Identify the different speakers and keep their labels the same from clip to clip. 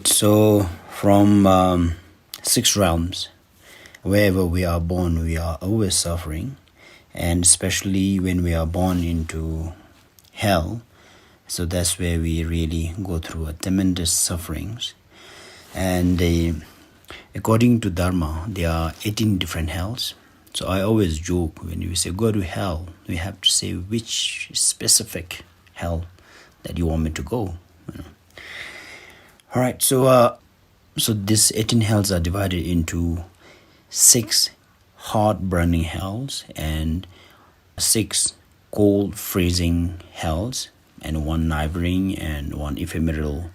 Speaker 1: Right, so from 6 realms, wherever we are born, we are always suffering, and especially when we are born into hell, so that's where we really go through a tremendous sufferings. And according to Dharma, there are 18 different hells. So I always joke, when you say go to hell, we have to say which specific hell that you want me to go. All right, so these 18 hells are divided into 6 hot burning hells and 6 cold freezing hells and 1 neighboring and 1 ephemeral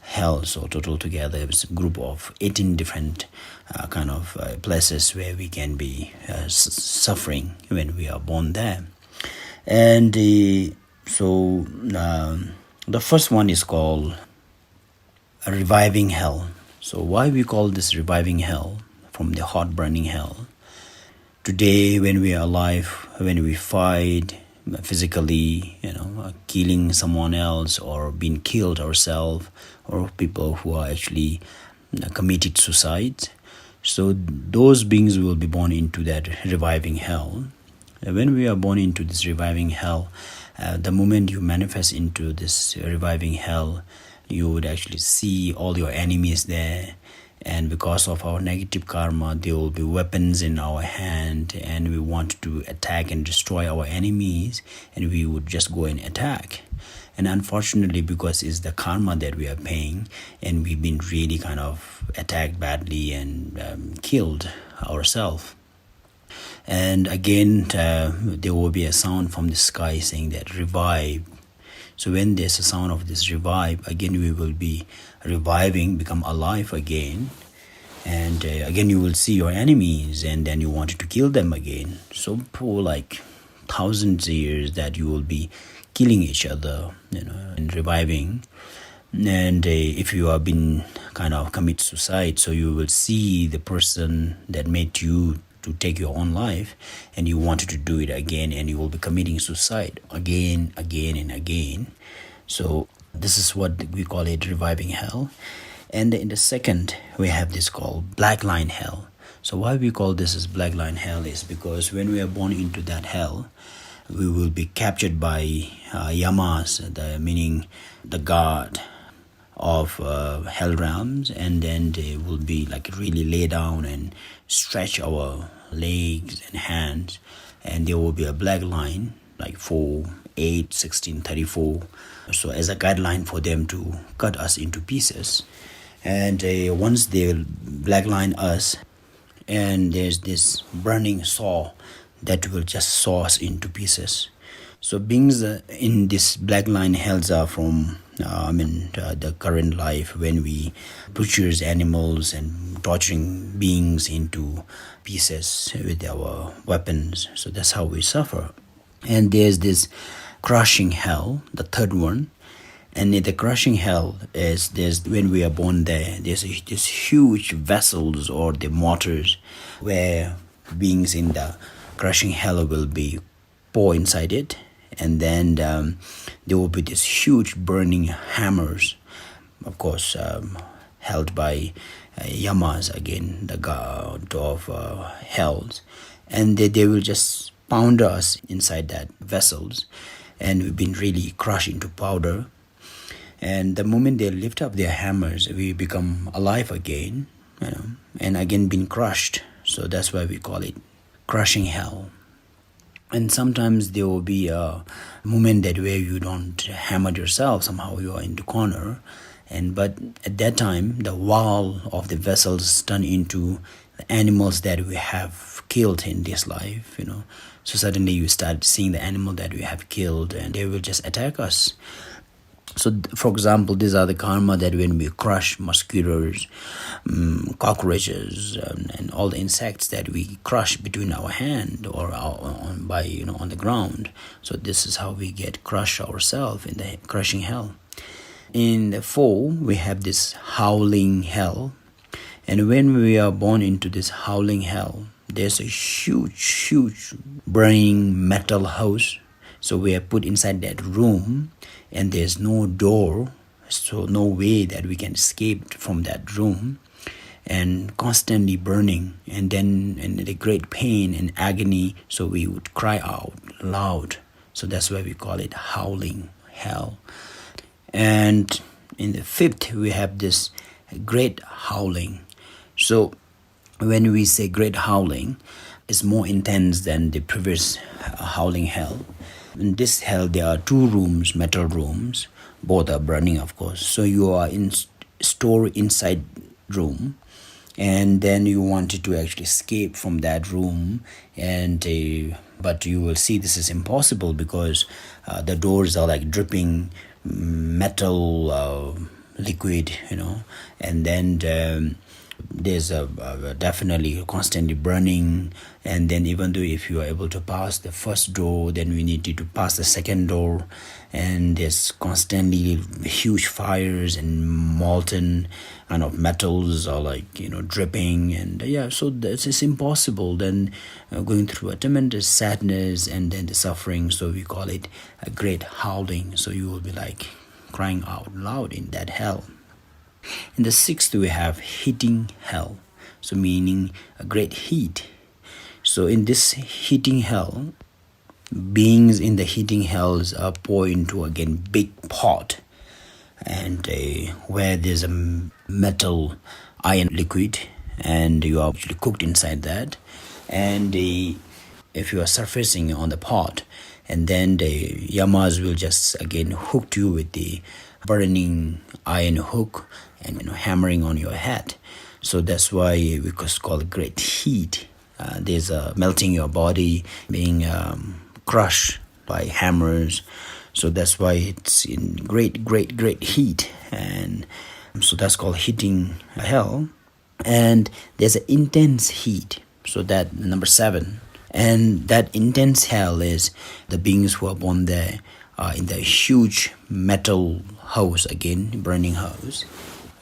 Speaker 1: hell. So total together it's a group of 18 different places where we can be suffering when we are born there. And the first one is called a reviving hell. So why we call this reviving hell from the hot burning hell? Today when we are alive, when we fight physically, killing someone else or being killed ourselves, or people who are actually committed suicide, so those beings will be born into that reviving hell. When we are born into this reviving hell, the moment you manifest into this reviving hell, you would actually see all your enemies there, and because of our negative karma, there will be weapons in our hand, and we want to attack and destroy our enemies, and we would just go and attack. And unfortunately, because it's the karma that we are paying, and we've been really kind of attacked badly and killed ourselves. And again, there will be a sound from the sky saying that revive. So when there's a sound of this revive, again we will be reviving, become alive again. And again you will see your enemies, and then you wanted to kill them again. So for like thousands of years that you will be killing each other, and reviving. And if you have been kind of commit suicide, so you will see the person that made you to take your own life, and you wanted to do it again, and you will be committing suicide again and again. So this is what we call it, reviving hell. And in the second, we have this called black line hell. So why we call this as black line hell is because when we are born into that hell, we will be captured by yamas, meaning the god of hell realms, and then they will be like really lay down and stretch our legs and hands, and there will be a black line like 4, 8, 16, 34, so as a guideline for them to cut us into pieces. And once they black line us, and there's this burning saw that will just saw us into pieces. So beings in this black line hells are from the current life, when we butchers animals and torturing beings into pieces with our weapons. So that's how we suffer. And there's this crushing hell, the third one. And in the crushing hell there's when we are born there, there's this huge vessels or the mortars where beings in the crushing hell will be pour inside it. And then there will be these huge burning hammers, of course, held by yamas, again, the god of hells. And they will just pound us inside that vessels, and we've been really crushed into powder. And the moment they lift up their hammers, we become alive again, and again being crushed. So that's why we call it crushing hell. And sometimes there will be a moment that where you don't hammer yourself, somehow you are in the corner, but at that time the wall of the vessels turn into the animals that we have killed in this life, So suddenly you start seeing the animal that we have killed, and they will just attack us. So, for example, these are the karma that when we crush mosquitoes, cockroaches, and all the insects that we crush between our hand or on the ground. So this is how we get crushed ourselves in the crushing hell. In the 4, we have this howling hell, and when we are born into this howling hell, there's a huge burning metal house. So we are put inside that room, and there's no door, so no way that we can escape from that room, and constantly burning, and then in the great pain and agony, so we would cry out loud. So that's why we call it howling hell. And in the fifth, we have this great howling. So when we say great howling, it's more intense than the previous howling hell. In this hell, there are two rooms, metal rooms. Both are burning, of course. So you are stored inside room, and then you wanted to actually escape from that room, and but you will see this is impossible because the doors are like dripping metal liquid, and then there's definitely constantly burning. And then even though if you are able to pass the first door, then we need you to pass the second door, and there's constantly huge fires and molten kind of metals are like dripping, and so this is impossible. Then going through a tremendous sadness and then the suffering, so we call it a great howling. So you will be like crying out loud in that hell. In the sixth, we have heating hell, so meaning a great heat. So in this heating hell, beings in the heating hells are poured into again big pot, and where there's a metal iron liquid, and you are actually cooked inside that. And if you are surfacing on the pot, and then the yamas will just again hook you with the burning iron hook and hammering on your head. So that's why we call it great heat. There's a melting your body, being crushed by hammers. So that's why it's in great heat, and so that's called heating hell. And there's an intense heat, so that number 7. And that intense hell is the beings who are born there in the huge metal house, again burning house.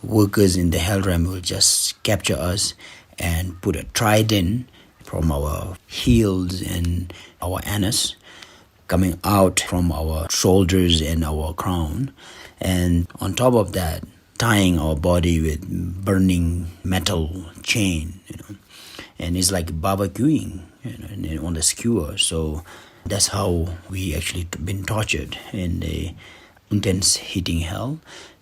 Speaker 1: Workers in the hell realm will just capture us and put a trident from our heels and our anus, coming out from our shoulders and our crown, and on top of that, tying our body with burning metal chain, and it's like barbecuing, on the skewer. So that's how we actually been tortured in the intense heating hell.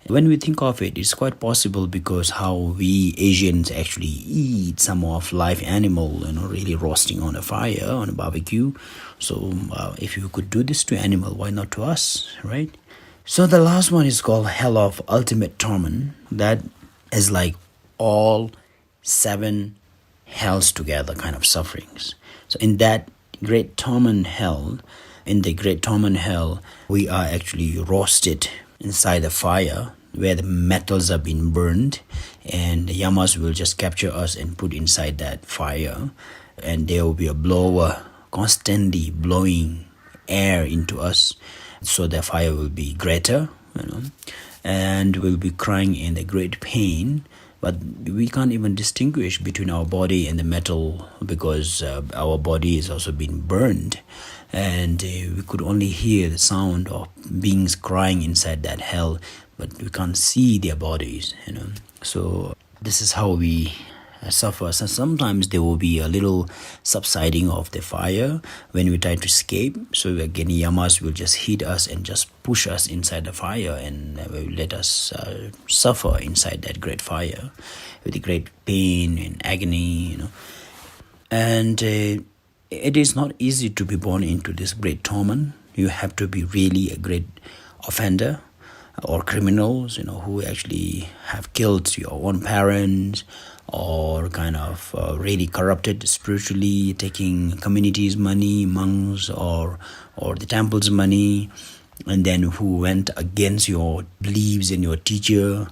Speaker 1: When we think of it, it's quite possible because how we Asians actually eat some of live animal, really roasting on a fire, on a barbecue. So if you could do this to animal, why not to us, right? So the last one is called Hell of Ultimate Torment. That is like all 7 hells together kind of sufferings. So in that great torment hell, we are actually roasted inside the fire where the metals have been burned, and the yamas will just capture us and put inside that fire, and there will be a blower constantly blowing air into us, so the fire will be greater, and we'll be crying in the great pain. But we can't even distinguish between our body and the metal because our body is also being burned, and we could only hear the sound of beings crying inside that hell, but we can't see their bodies, So this is how we suffer. So sometimes there will be a little subsiding of the fire when we try to escape. So again, yamas will just hit us and just push us inside the fire, and will let us suffer inside that great fire with the great pain and agony, And it is not easy to be born into this great torment. You have to be really a great offender or criminals, who actually have killed your own parents, or kind of really corrupted spiritually, taking communities' money, monks or the temple's money, and then who went against your beliefs and your teacher.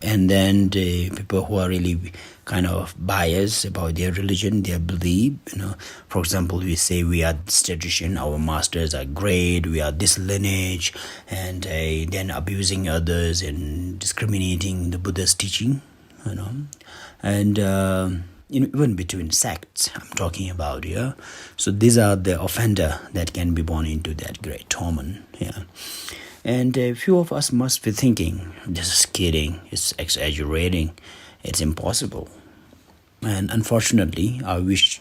Speaker 1: And then the people who are really kind of biased about their religion, their belief, For example, we say we are this tradition, our masters are great, we are this lineage, and then abusing others and discriminating the Buddha's teaching, And even between sects, I'm talking about here. So these are the offender that can be born into that great torment. And a few of us must be thinking, this is kidding, it's exaggerating, it's impossible. And unfortunately, I wish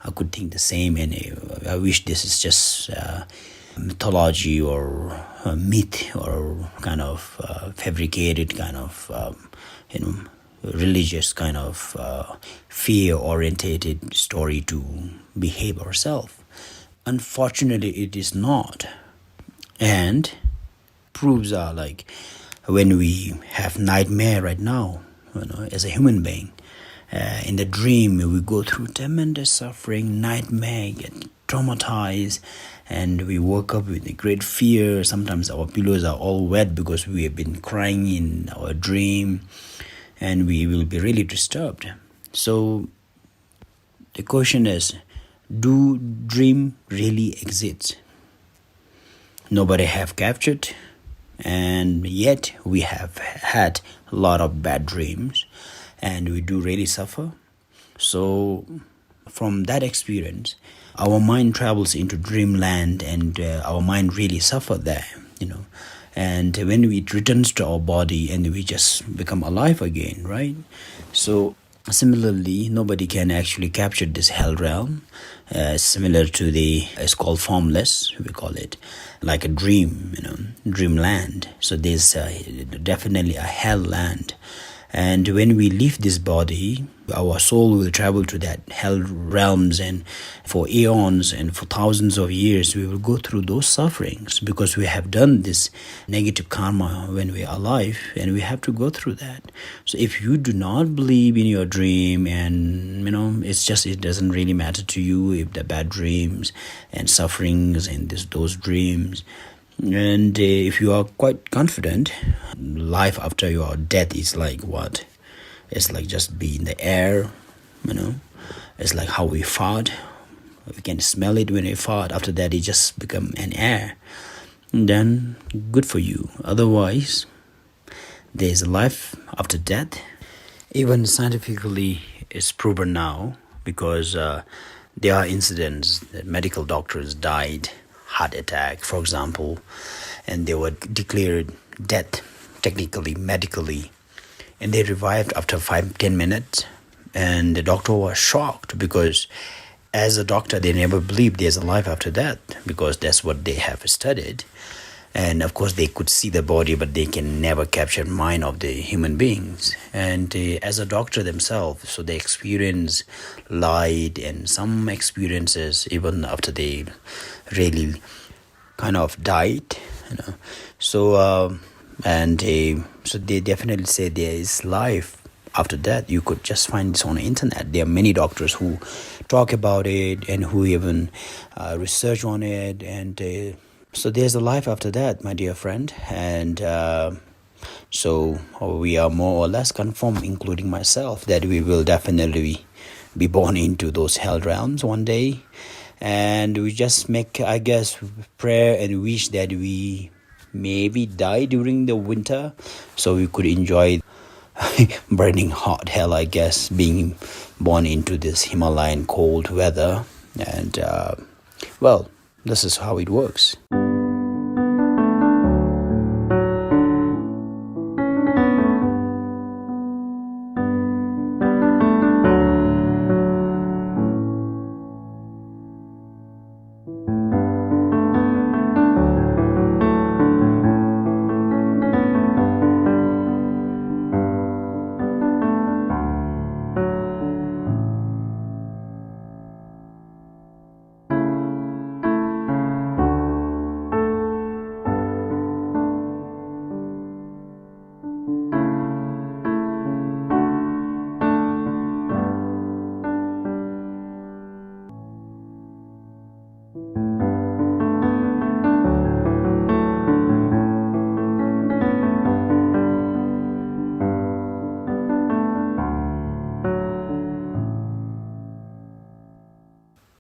Speaker 1: I could think the same, and I wish this is just mythology or a myth or kind of fabricated kind of religious kind of fear-orientated story to behave ourselves. Unfortunately, it is not. And proofs are like when we have nightmare right now, as a human being. In the dream, we go through tremendous suffering, nightmare, get traumatized, and we woke up with a great fear. Sometimes our pillows are all wet because we have been crying in our dream, and we will be really disturbed. So the question is, do dream really exist? Nobody have captured, and yet we have had a lot of bad dreams, and we do really suffer. So from that experience, our mind travels into dreamland, and our mind really suffer there, and when it returns to our body and we just become alive again, right? So similarly, nobody can actually capture this hell realm, similar to it's called formless, we call it, like a dream, dreamland. So there's definitely a hell land. And when we leave this body, our soul will travel to that hell realms, and for eons and for thousands of years we will go through those sufferings because we have done this negative karma when we are alive, and we have to go through that. So if you do not believe in your dream, and it doesn't really matter to you if the bad dreams and sufferings and those dreams, and if you are quite confident, life after your death is like what? It's like just be in the air, It's like how we fart. We can smell it when we fart. After that, it just become an air. And then, good for you. Otherwise, there's a life after death. Even scientifically, it's proven now because there are incidents that medical doctors died, heart attack, for example, and they were declared dead, technically, medically, and they revived after 5-10 minutes, and the doctor was shocked because as a doctor they never believed there's a life after death because that's what they have studied. And of course they could see the body, but they can never capture mind of the human beings. And as a doctor themselves, so they experience light and some experiences even after they really kind of died, So so they definitely say there is life after that. You could just find this on the internet. There are many doctors who talk about it and who even research on it, and so there's a life after that, my dear friend. And so we are more or less confirmed, including myself, that we will definitely be born into those hell realms one day. And we just make, I guess, prayer and wish that we maybe die during the winter so we could enjoy burning hot hell, I guess, being born into this Himalayan cold weather. And this is how it works.